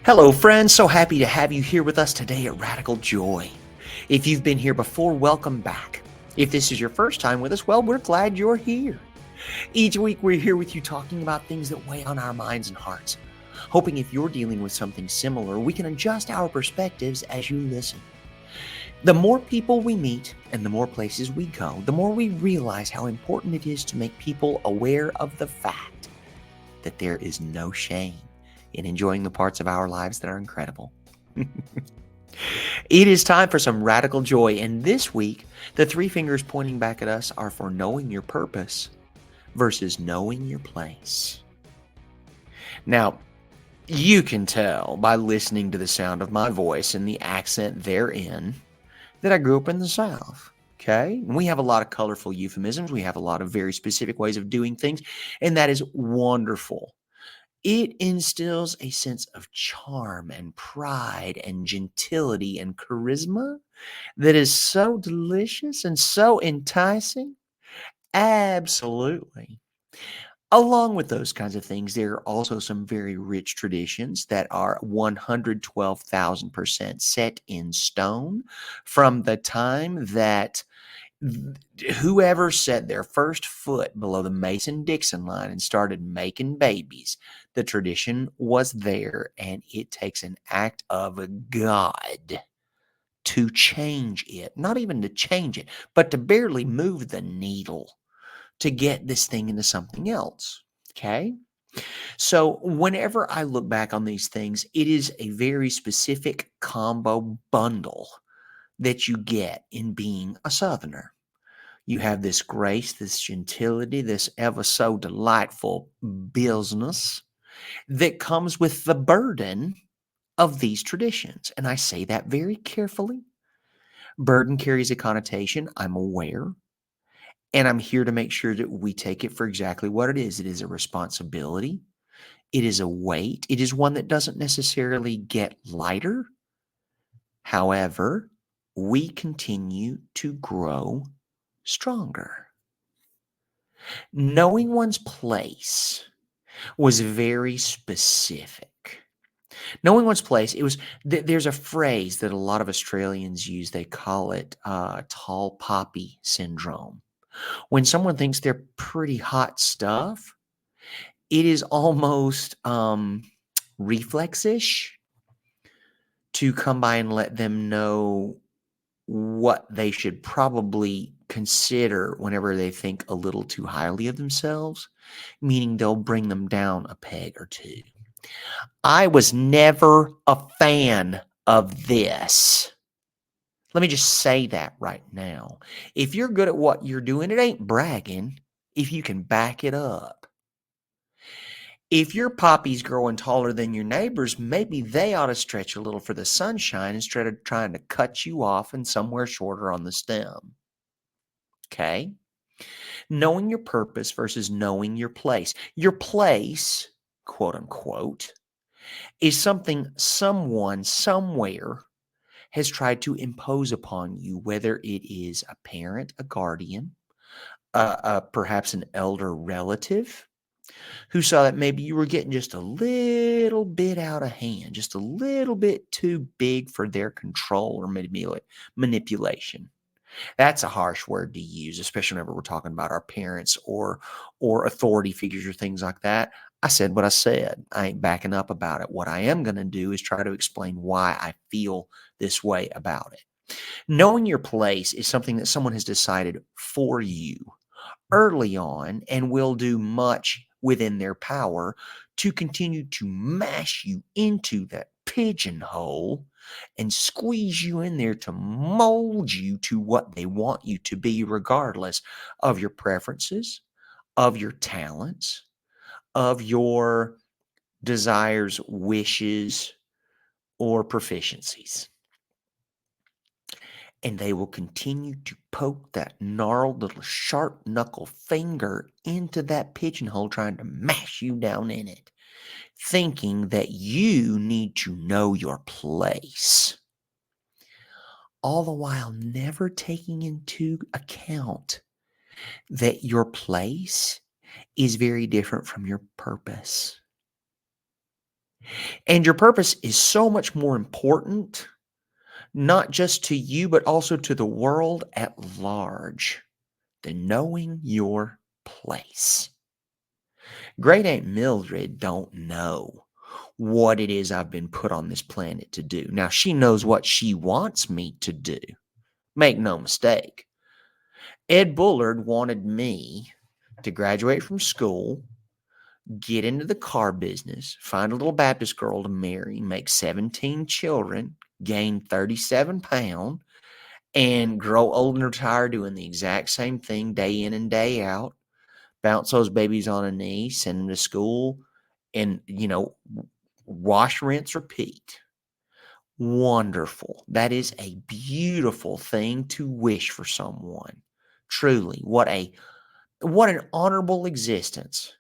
Hello, friends. So happy to have you here with us today at Radical Joy. If you've been here before, welcome back. If this is your first time with us, well, we're glad you're here. Each week, we're here with you talking about things that weigh on our minds and hearts, hoping if you're dealing with something similar, we can adjust our perspectives as you listen. The more people we meet and the more places we go, the more we realize how important it is to make people aware of the fact that there is no shame in enjoying the parts of our lives that are incredible. It is time for some radical joy, and this week, the three fingers pointing back at us are for knowing your purpose versus knowing your place. Now, you can tell by listening to the sound of my voice and the accent therein that I grew up in the South. Okay. And we have a lot of colorful euphemisms. We have a lot of very specific ways of doing things, and that is wonderful. It instills a sense of charm and pride and gentility and charisma that is so delicious and so enticing. Absolutely. Along with those kinds of things, there are also some very rich traditions that are 112,000% set in stone from the time that whoever set their first foot below the Mason-Dixon line and started making babies, the tradition was there, and it takes an act of God to change it. Not even to change it, but to barely move the needle to get this thing into something else. Okay? So whenever I look back on these things, it is a very specific combo bundle that you get in being a Southerner. You have this grace, this gentility, this ever so delightful business that comes with the burden of these traditions. And I say that very carefully. Burden carries a connotation, I'm aware, and I'm here to make sure that we take it for exactly what it is. It is a responsibility, it is a weight, it is one that doesn't necessarily get lighter. However, we continue to grow stronger. Knowing one's place was very specific. Knowing one's place, it was there's a phrase that a lot of Australians use. They call it tall poppy syndrome. When someone thinks they're pretty hot stuff, it is almost reflexish to come by and let them know what they should probably consider whenever they think a little too highly of themselves, meaning they'll bring them down a peg or two. I was never a fan of this. Let me just say that right now. If you're good at what you're doing, it ain't bragging if you can back it up. If your poppy's growing taller than your neighbors, maybe they ought to stretch a little for the sunshine instead of trying to cut you off and somewhere shorter on the stem. Okay? Knowing your purpose versus knowing your place. Your place, quote unquote, is something someone somewhere has tried to impose upon you, whether it is a parent, a guardian, perhaps an elder relative who saw that maybe you were getting just a little bit out of hand, just a little bit too big for their control or manipulation. That's a harsh word to use, especially whenever we're talking about our parents or authority figures or things like that. I said what I said. I ain't backing up about it. What I am going to do is try to explain why I feel this way about it. Knowing your place is something that someone has decided for you early on and will do much within their power to continue to mash you into that pigeonhole and squeeze you in there to mold you to what they want you to be, regardless of your preferences, of your talents, of your desires, wishes, or proficiencies. And they will continue to poke that gnarled little sharp knuckle finger into that pigeonhole, trying to mash you down in it, thinking that you need to know your place. All the while never taking into account that your place is very different from your purpose. And your purpose is so much more important, not just to you, but also to the world at large, than knowing your place. Great Aunt Mildred don't know what it is I've been put on this planet to do. Now, she knows what she wants me to do. Make no mistake. Ed Bullard wanted me to graduate from school, get into the car business, find a little Baptist girl to marry, make 17 children, gain 37 pounds, and grow old and retire doing the exact same thing day in and day out. Bounce those babies on a knee, send them to school, and, wash, rinse, repeat. Wonderful. That is a beautiful thing to wish for someone. Truly, what an honorable existence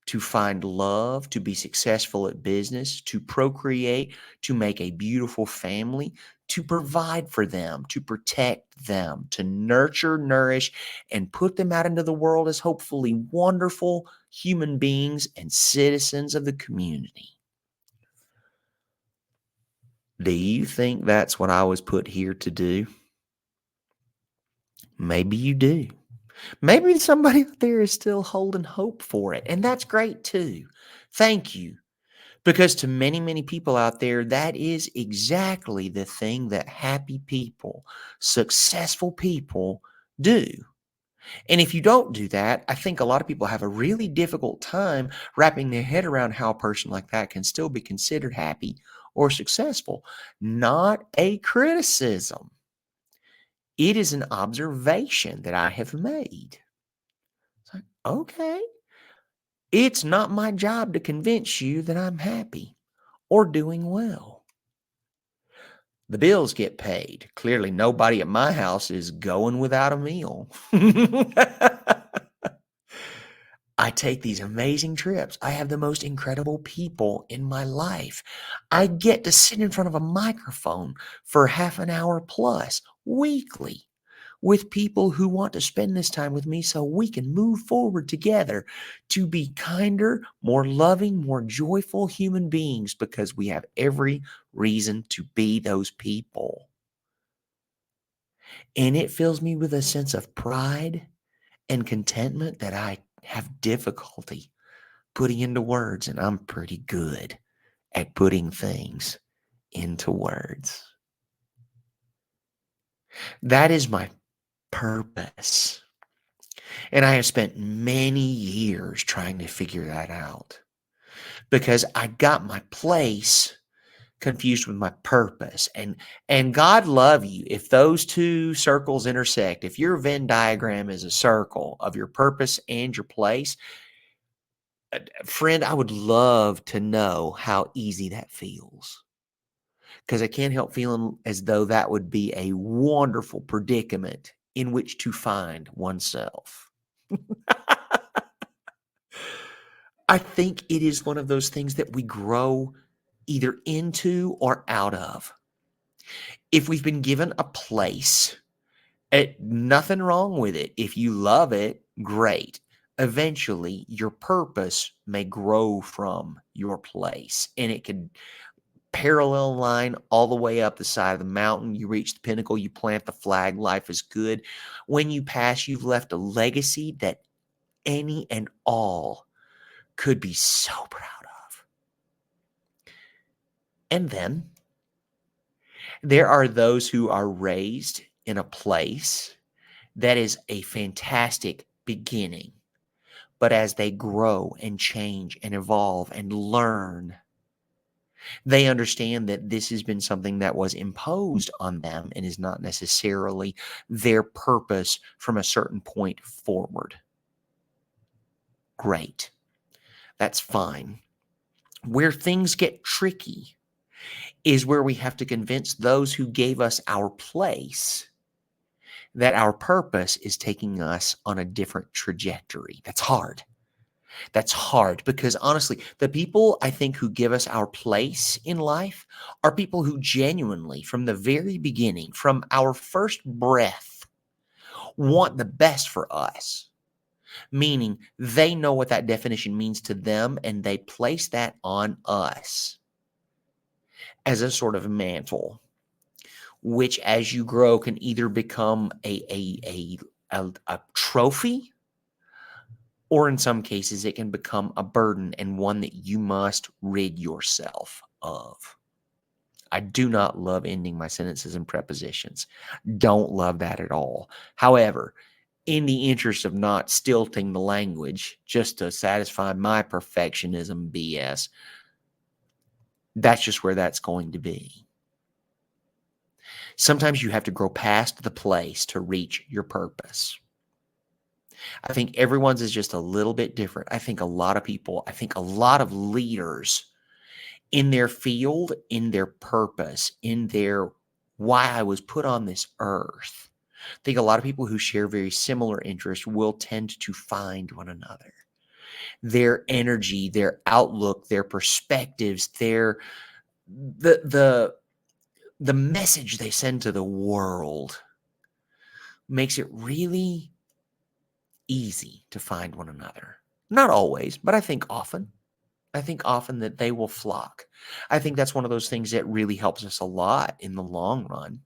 to find love, to be successful at business, to procreate, to make a beautiful family, to provide for them, to protect them, to nurture, nourish, and put them out into the world as hopefully wonderful human beings and citizens of the community. Do you think that's what I was put here to do? Maybe you do. Maybe somebody out there is still holding hope for it, and that's great too. Thank you. Because to many, many people out there, that is exactly the thing that happy people, successful people do. And if you don't do that, I think a lot of people have a really difficult time wrapping their head around how a person like that can still be considered happy or successful. Not a criticism. It is an observation that I have made. It's like, okay, it's not my job to convince you that I'm happy or doing well. The bills get paid. Clearly, nobody at my house is going without a meal. I take these amazing trips. I have the most incredible people in my life. I get to sit in front of a microphone for half an hour plus weekly with people who want to spend this time with me so we can move forward together to be kinder, more loving, more joyful human beings because we have every reason to be those people. And it fills me with a sense of pride and contentment that I have difficulty putting into words, and I'm pretty good at putting things into words. That is my purpose. And I have spent many years trying to figure that out because I got my place confused with my purpose. And God love you if those two circles intersect. If your Venn diagram is a circle of your purpose and your place, friend, I would love to know how easy that feels. Because I can't help feeling as though that would be a wonderful predicament in which to find oneself. I think it is one of those things that we grow either into or out of. If we've been given a place, nothing wrong with it. If you love it, great. Eventually, your purpose may grow from your place, and it could parallel line all the way up the side of the mountain. You reach the pinnacle, you plant the flag, life is good. When you pass, you've left a legacy that any and all could be so proud of. And then there are those who are raised in a place that is a fantastic beginning. But as they grow and change and evolve and learn, they understand that this has been something that was imposed on them and is not necessarily their purpose from a certain point forward. Great. That's fine. Where things get tricky is where we have to convince those who gave us our place that our purpose is taking us on a different trajectory. That's hard. That's hard because honestly, the people I think who give us our place in life are people who genuinely, from the very beginning, from our first breath, want the best for us. Meaning they know what that definition means to them and they place that on us. as a sort of mantle, which as you grow can either become a trophy, or in some cases it can become a burden and one that you must rid yourself of. I do not love ending my sentences in prepositions. Don't love that at all. However, in the interest of not stilting the language, just to satisfy my perfectionism BS, that's just where that's going to be. Sometimes you have to grow past the place to reach your purpose. I think everyone's is just a little bit different. I think a lot of leaders in their field, in their purpose, in their why I was put on this earth. I think a lot of people who share very similar interests will tend to find one another. Their energy, their outlook, their perspectives, the message they send to the world makes it really easy to find one another. Not always, but I think often. I think often that they will flock. I think that's one of those things that really helps us a lot in the long run.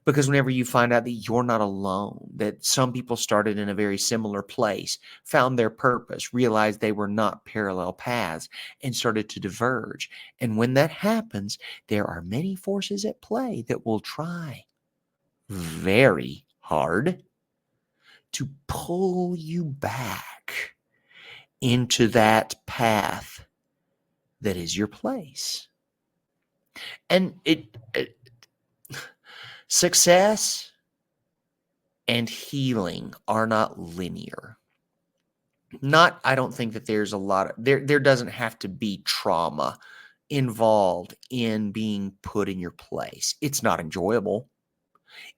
Because whenever you find out that you're not alone, that some people started in a very similar place, found their purpose, realized they were not parallel paths, and started to diverge. And when that happens, there are many forces at play that will try very hard to pull you back into that path that is your place. And success and healing are not linear. I don't think that there's a lot of, there doesn't have to be trauma involved in being put in your place. It's not enjoyable.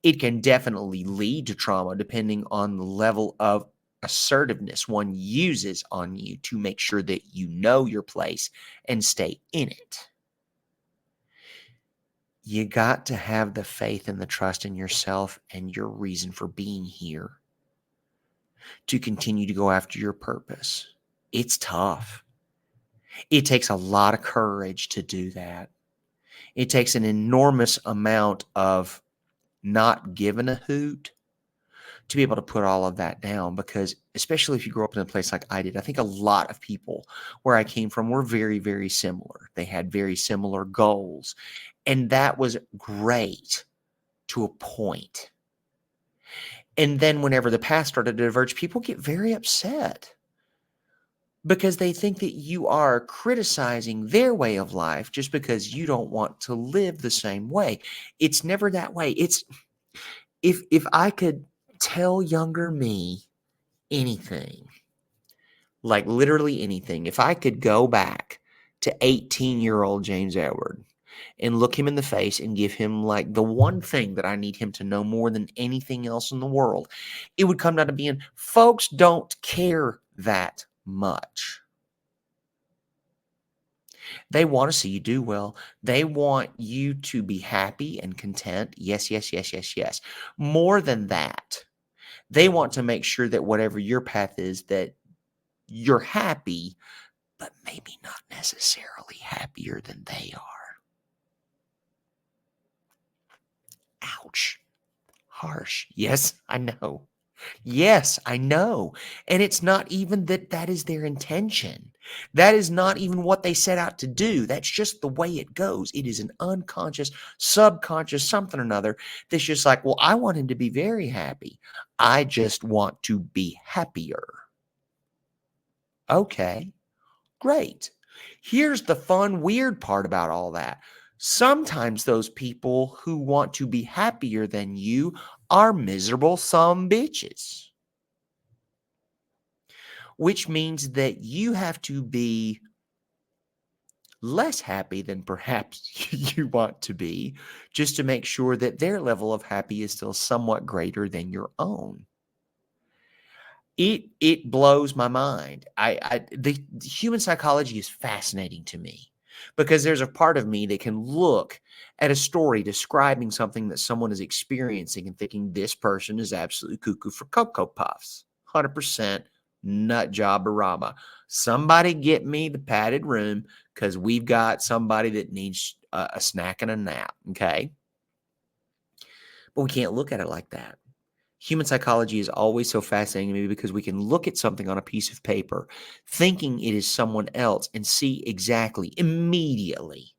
It can definitely lead to trauma depending on the level of assertiveness one uses on you to make sure that you know your place and stay in it. You got to have the faith and the trust in yourself and your reason for being here to continue to go after your purpose. It's tough. It takes a lot of courage to do that. It takes an enormous amount of not giving a hoot to be able to put all of that down, because especially if you grow up in a place like I did, I think a lot of people where I came from were very, very similar. They had very similar goals, and that was great to a point. And then whenever the path started to diverge, people get very upset because they think that you are criticizing their way of life just because you don't want to live the same way. It's never that way. It's if I could tell younger me anything, like literally anything, if I could go back to 18-year-old James Edward and look him in the face and give him like the one thing that I need him to know more than anything else in the world, it would come down to being, folks don't care that much. They want to see you do well. They want you to be happy and content. Yes, yes, yes, yes, yes. More than that, they want to make sure that whatever your path is, that you're happy, but maybe not necessarily happier than they are. Ouch. Harsh. Yes, I know. Yes, I know. And it's not even that is their intention. That is not even what they set out to do. That's just the way it goes. It is an unconscious, subconscious something or another that's just like, well, I want him to be very happy. I just want to be happier. Okay, great. Here's the fun, weird part about all that. Sometimes those people who want to be happier than you are miserable some bitches, which means that you have to be less happy than perhaps you want to be, just to make sure that their level of happy is still somewhat greater than your own. It blows my mind. The human psychology is fascinating to me, because there's a part of me that can look at a story describing something that someone is experiencing and thinking this person is absolutely cuckoo for Cocoa Puffs. 100% nut job barama. Somebody get me the padded room, because we've got somebody that needs a snack and a nap, okay? But we can't look at it like that. Human psychology is always so fascinating to me because we can look at something on a piece of paper, thinking it is someone else, and see exactly, immediately,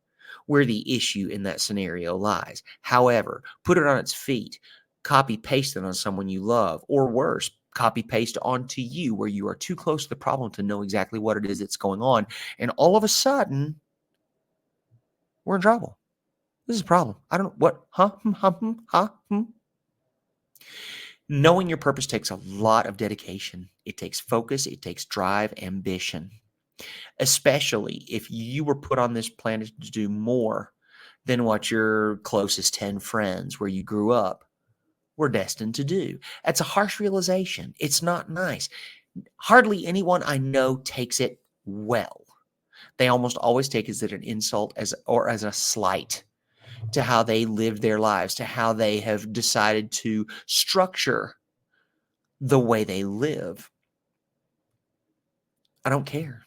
where the issue in that scenario lies. However, put it on its feet, copy paste it on someone you love, or worse, copy paste onto you where you are too close to the problem to know exactly what it is that's going on. And all of a sudden, we're in trouble. This is a problem. I don't know what, huh? Knowing your purpose takes a lot of dedication. It takes focus, it takes drive, ambition, especially if you were put on this planet to do more than what your closest 10 friends where you grew up were destined to do. That's a harsh realization. It's not nice. Hardly anyone I know takes it well. They almost always take it as an insult or as a slight to how they lived their lives, to how they have decided to structure the way they live. I don't care.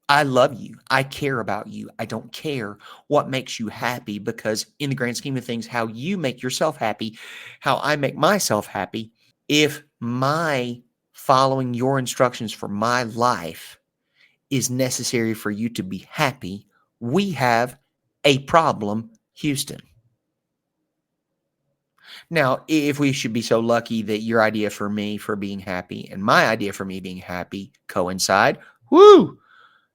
I love you. I care about you. I don't care what makes you happy because, in the grand scheme of things, how you make yourself happy, how I make myself happy, if my following your instructions for my life is necessary for you to be happy, we have a problem, Houston. Now, if we should be so lucky that your idea for me for being happy and my idea for me being happy coincide, woo!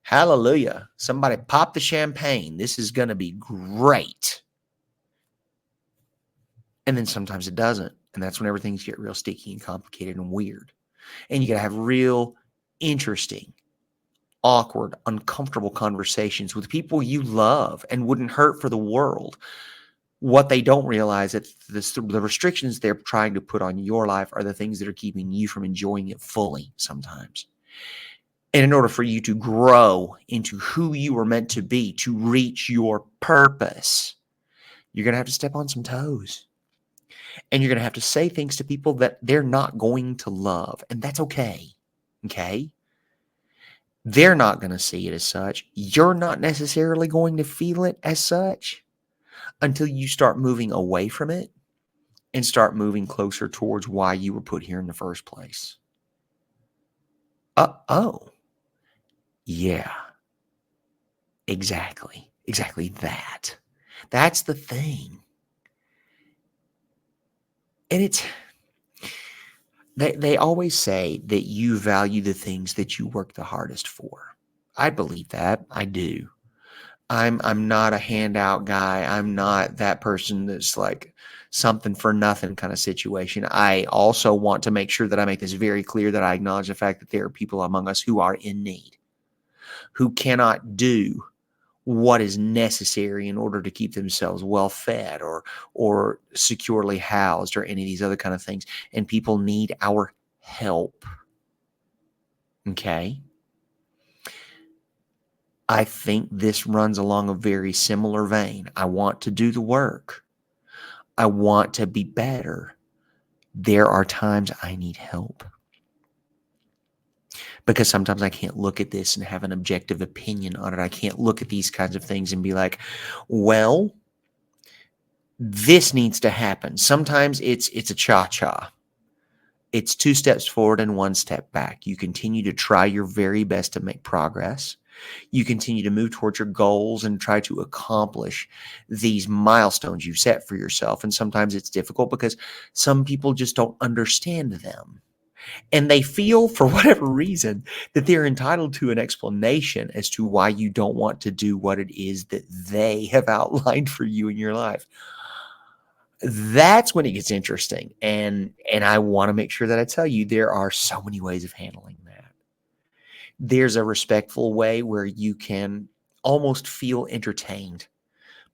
Hallelujah. Somebody pop the champagne. This is going to be great. And then sometimes it doesn't. And that's when everything get real sticky and complicated and weird. And you got to have real interesting, awkward, uncomfortable conversations with people you love and wouldn't hurt for the world. What they don't realize is that the restrictions they're trying to put on your life are the things that are keeping you from enjoying it fully sometimes. And in order for you to grow into who you were meant to be, to reach your purpose, you're going to have to step on some toes. And you're going to have to say things to people that they're not going to love. And that's okay. Okay? They're not going to see it as such. You're not necessarily going to feel it as such until you start moving away from it and start moving closer towards why you were put here in the first place. Oh. Yeah, exactly. Exactly that. That's the thing. And they always say that you value the things that you work the hardest for. I believe that. I do. I'm not a handout guy. I'm not that person that's like something for nothing kind of situation. I also want to make sure that I make this very clear that I acknowledge the fact that there are people among us who are in need, who cannot do what is necessary in order to keep themselves well fed or securely housed or any of these other kind of things. And people need our help. Okay. I think this runs along a very similar vein. I want to do the work. I want to be better. There are times I need help. Because sometimes I can't look at this and have an objective opinion on it. I can't look at these kinds of things and be like, well, this needs to happen. Sometimes it's a cha-cha. It's 2 steps forward and 1 step back. You continue to try your very best to make progress. You continue to move towards your goals and try to accomplish these milestones you've set for yourself. And sometimes it's difficult because some people just don't understand them. And they feel, for whatever reason, that they're entitled to an explanation as to why you don't want to do what it is that they have outlined for you in your life. That's when it gets interesting. And I want to make sure that I tell you there are so many ways of handling that. There's a respectful way where you can almost feel entertained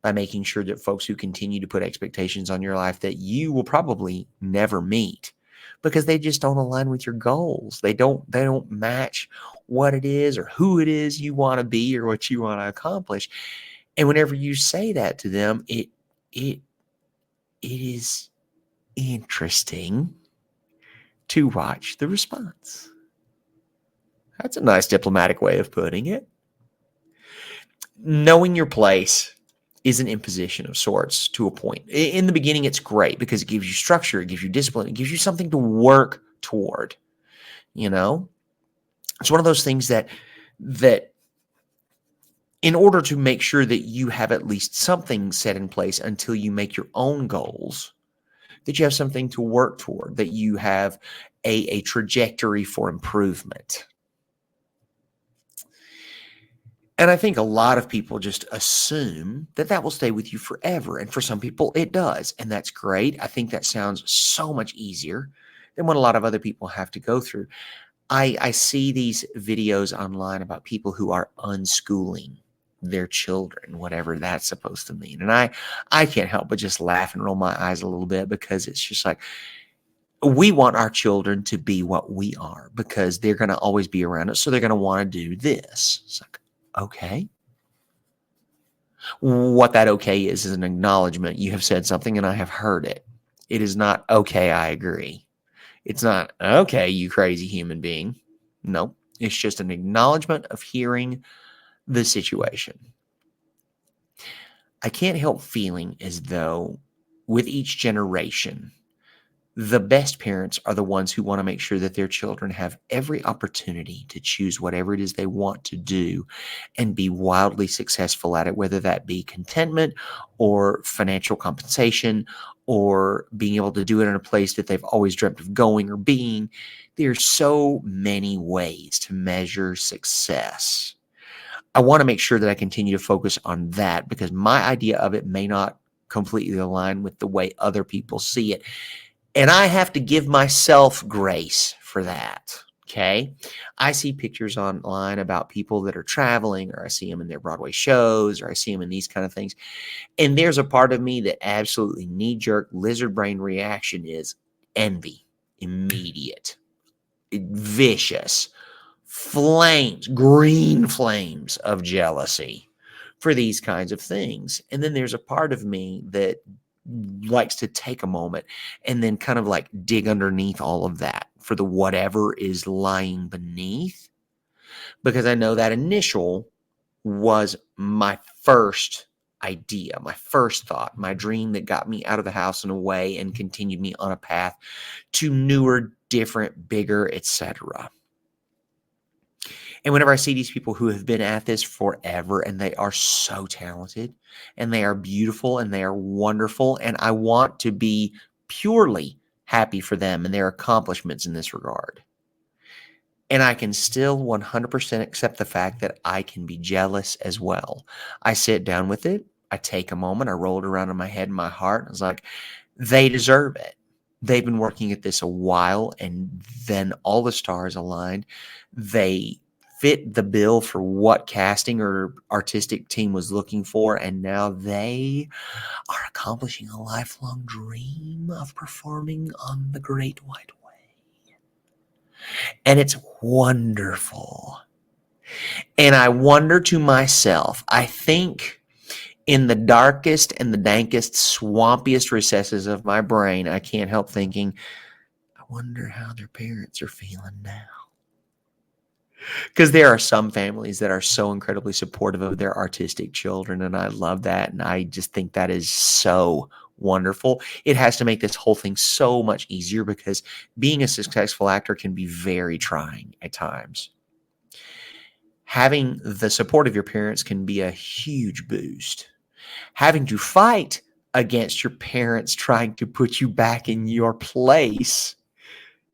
by making sure that folks who continue to put expectations on your life that you will probably never meet because they just don't align with your goals. They don't match what it is or who it is you want to be or what you want to accomplish. And whenever you say that to them, it is interesting to watch the response. That's a nice diplomatic way of putting it. Knowing your place is an imposition of sorts to a point. In the beginning, it's great because it gives you structure, it gives you discipline, it gives you something to work toward. You know, it's one of those things that in order to make sure that you have at least something set in place until you make your own goals, that you have something to work toward, that you have a trajectory for improvement. And I think a lot of people just assume that that will stay with you forever. And for some people, it does. And that's great. I think that sounds so much easier than what a lot of other people have to go through. I see these videos online about people who are unschooling their children, whatever that's supposed to mean. And I can't help but just laugh and roll my eyes a little bit, because it's just like, we want our children to be what we are because they're going to always be around us. So they're going to want to do this. It's like, okay. What that okay is an acknowledgement. You have said something and I have heard it. It is not, okay, I agree. It's not, okay, you crazy human being. No, it's just an acknowledgement of hearing the situation. I can't help feeling as though with each generation, the best parents are the ones who want to make sure that their children have every opportunity to choose whatever it is they want to do and be wildly successful at it, whether that be contentment or financial compensation or being able to do it in a place that they've always dreamt of going or being. There's so many ways to measure success. I want to make sure that I continue to focus on that because my idea of it may not completely align with the way other people see it. And I have to give myself grace for that. Okay. I see pictures online about people that are traveling, or I see them in their Broadway shows, or I see them in these kind of things. And there's a part of me that absolutely knee-jerk lizard brain reaction is envy, immediate, vicious, flames, green flames of jealousy for these kinds of things. And then there's a part of me that likes to take a moment and then kind of like dig underneath all of that for the whatever is lying beneath, because I know that initial was my first idea, my first thought, my dream that got me out of the house and away and continued me on a path to newer, different, bigger, etc. And whenever I see these people who have been at this forever and they are so talented and they are beautiful and they are wonderful, and I want to be purely happy for them and their accomplishments in this regard. And I can still 100% accept the fact that I can be jealous as well. I sit down with it. I take a moment. I roll it around in my head and my heart. And I was like, they deserve it. They've been working at this a while, and then all the stars aligned. They fit the bill for what casting or artistic team was looking for, and now they are accomplishing a lifelong dream of performing on the Great White Way. And it's wonderful. And I wonder to myself, I think in the darkest and the dankest, swampiest recesses of my brain, I can't help thinking, I wonder how their parents are feeling now. Because there are some families that are so incredibly supportive of their artistic children, and I love that. And I just think that is so wonderful. It has to make this whole thing so much easier because being a successful actor can be very trying at times. Having the support of your parents can be a huge boost. Having to fight against your parents trying to put you back in your place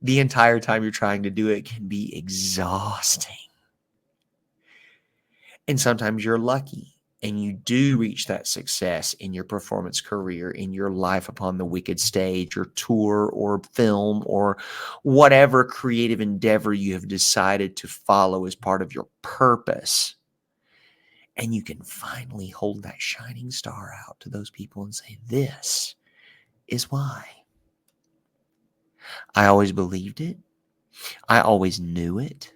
the entire time you're trying to do it can be exhausting. And sometimes you're lucky and you do reach that success in your performance career, in your life upon the wicked stage or tour or film or whatever creative endeavor you have decided to follow as part of your purpose. And you can finally hold that shining star out to those people and say, this is why. I always believed it. I always knew it.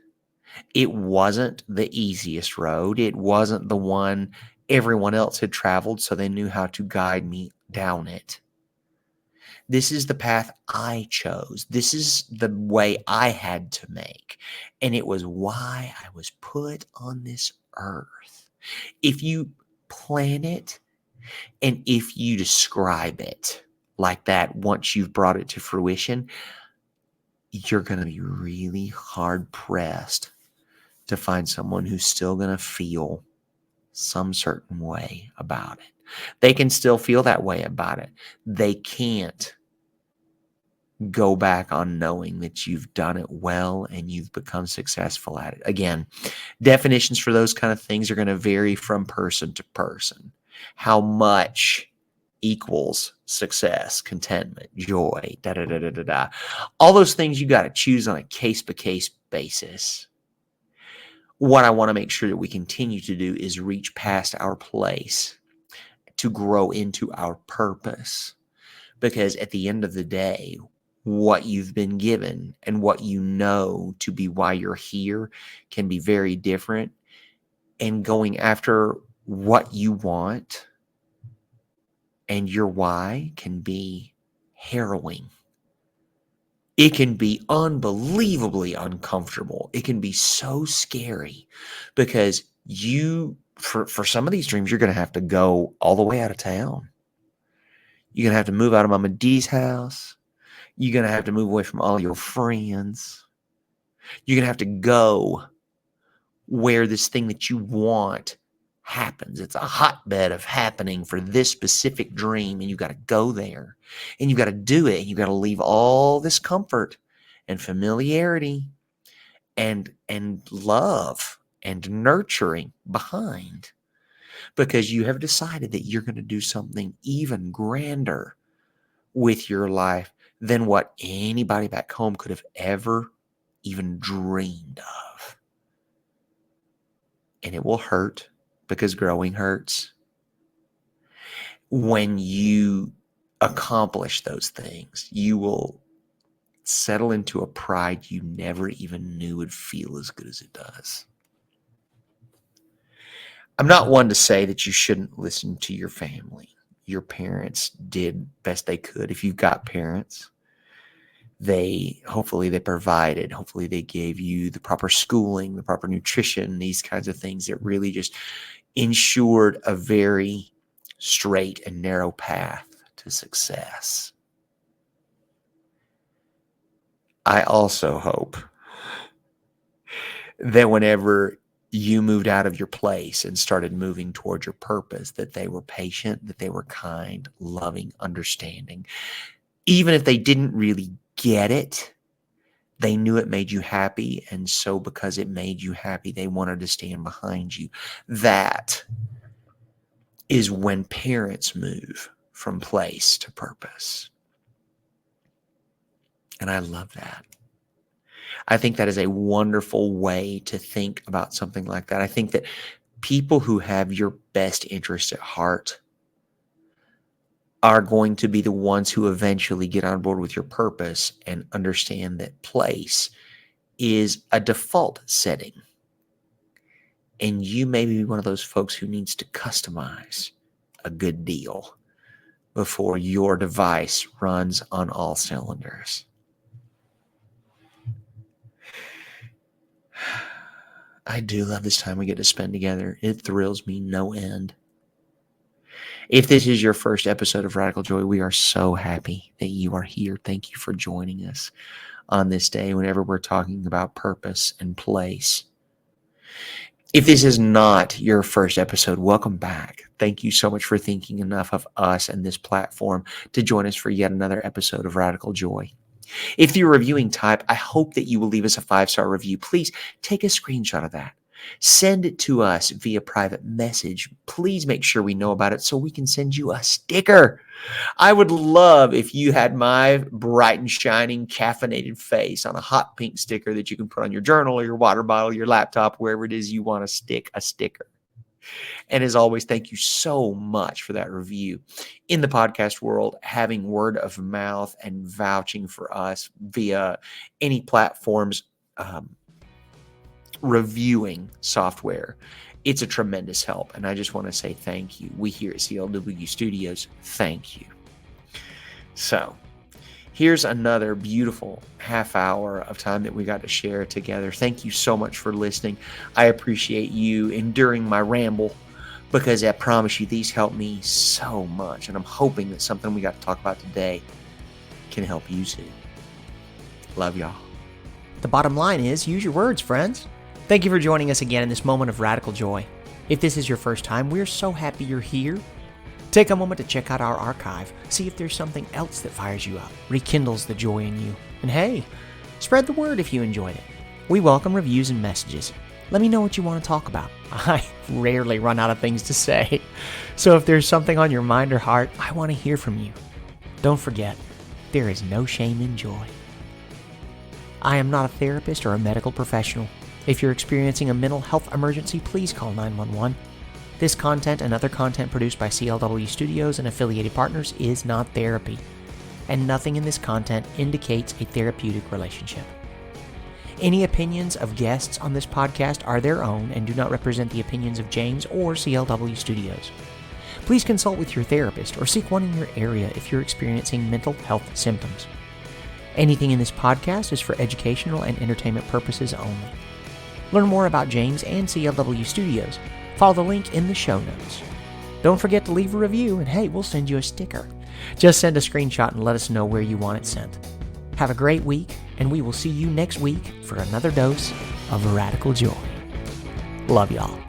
It wasn't the easiest road. It wasn't the one everyone else had traveled, so they knew how to guide me down it. This is the path I chose. This is the way I had to make. And it was why I was put on this earth. If you plan it And if you describe it like that, once you've brought it to fruition, you're going to be really hard pressed to find someone who's still going to feel some certain way about it. They can still feel that way about it. They can't go back on knowing that you've done it well and you've become successful at it. Again, definitions for those kind of things are going to vary from person to person. How much equals success, contentment, joy, da da da da da da. All those things you got to choose on a case-by-case basis. What I want to make sure that we continue to do is reach past our place to grow into our purpose. Because at the end of the day, what you've been given and what you know to be why you're here can be very different. And going after what you want and your why can be harrowing. It can be unbelievably uncomfortable. It can be so scary because for some of these dreams, you're going to have to go all the way out of town. You're going to have to move out of Mama D's house. You're going to have to move away from all your friends. You're going to have to go where this thing that you want happens. It's a hotbed of happening for this specific dream, and you got to go there, and you got to do it, and you got to leave all this comfort and familiarity and love and nurturing behind, because you have decided that you're going to do something even grander with your life than what anybody back home could have ever even dreamed of. And it will hurt, because growing hurts. When you accomplish those things, you will settle into a pride you never even knew would feel as good as it does. I'm not one to say that you shouldn't listen to your family. Your parents did best they could. If you've got parents, hopefully they provided, hopefully they gave you the proper schooling, the proper nutrition, these kinds of things that really just ensured a very straight and narrow path to success. I also hope that whenever you moved out of your place and started moving towards your purpose, that they were patient, that they were kind, loving, understanding. Even if they didn't really get it, they knew it made you happy. And so because it made you happy, they wanted to stand behind you. That is when parents move from place to purpose. And I love that. I think that is a wonderful way to think about something like that. I think that people who have your best interest at heart are going to be the ones who eventually get on board with your purpose and understand that place is a default setting. And you may be one of those folks who needs to customize a good deal before your device runs on all cylinders. I do love this time we get to spend together. It thrills me no end. If this is your first episode of Radical Joy, we are so happy that you are here. Thank you for joining us on this day whenever we're talking about purpose and place. If this is not your first episode, welcome back. Thank you so much for thinking enough of us and this platform to join us for yet another episode of Radical Joy. If you're a reviewing type, I hope that you will leave us a 5-star review. Please take a screenshot of that. Send it to us via private message. Please make sure we know about it so we can send you a sticker. I would love if you had my bright and shining caffeinated face on a hot pink sticker that you can put on your journal or your water bottle, your laptop, wherever it is you want to stick a sticker. And as always, thank you so much for that review. In the podcast world, having word of mouth and vouching for us via any platforms, reviewing software, it's a tremendous help. And I just want to say thank you. We here at CLW Studios, thank you. So here's another beautiful half hour of time that we got to share together. Thank you so much for listening. I appreciate you enduring my ramble because I promise you, these help me so much, and I'm hoping that something we got to talk about today can help you too. Love y'all. The bottom line is, use your words, friends. Thank you for joining us again in this moment of radical joy. If this is your first time, we're so happy you're here. Take a moment to check out our archive, see if there's something else that fires you up, rekindles the joy in you. And hey, spread the word if you enjoyed it. We welcome reviews and messages. Let me know what you want to talk about. I rarely run out of things to say. So if there's something on your mind or heart, I want to hear from you. Don't forget, there is no shame in joy. I am not a therapist or a medical professional. If you're experiencing a mental health emergency, please call 911. This content and other content produced by CLW Studios and affiliated partners is not therapy, and nothing in this content indicates a therapeutic relationship. Any opinions of guests on this podcast are their own and do not represent the opinions of James or CLW Studios. Please consult with your therapist or seek one in your area if you're experiencing mental health symptoms. Anything in this podcast is for educational and entertainment purposes only. Learn more about James and CLW Studios. Follow the link in the show notes. Don't forget to leave a review, and hey, we'll send you a sticker. Just send a screenshot and let us know where you want it sent. Have a great week, and we will see you next week for another dose of radical joy. Love y'all.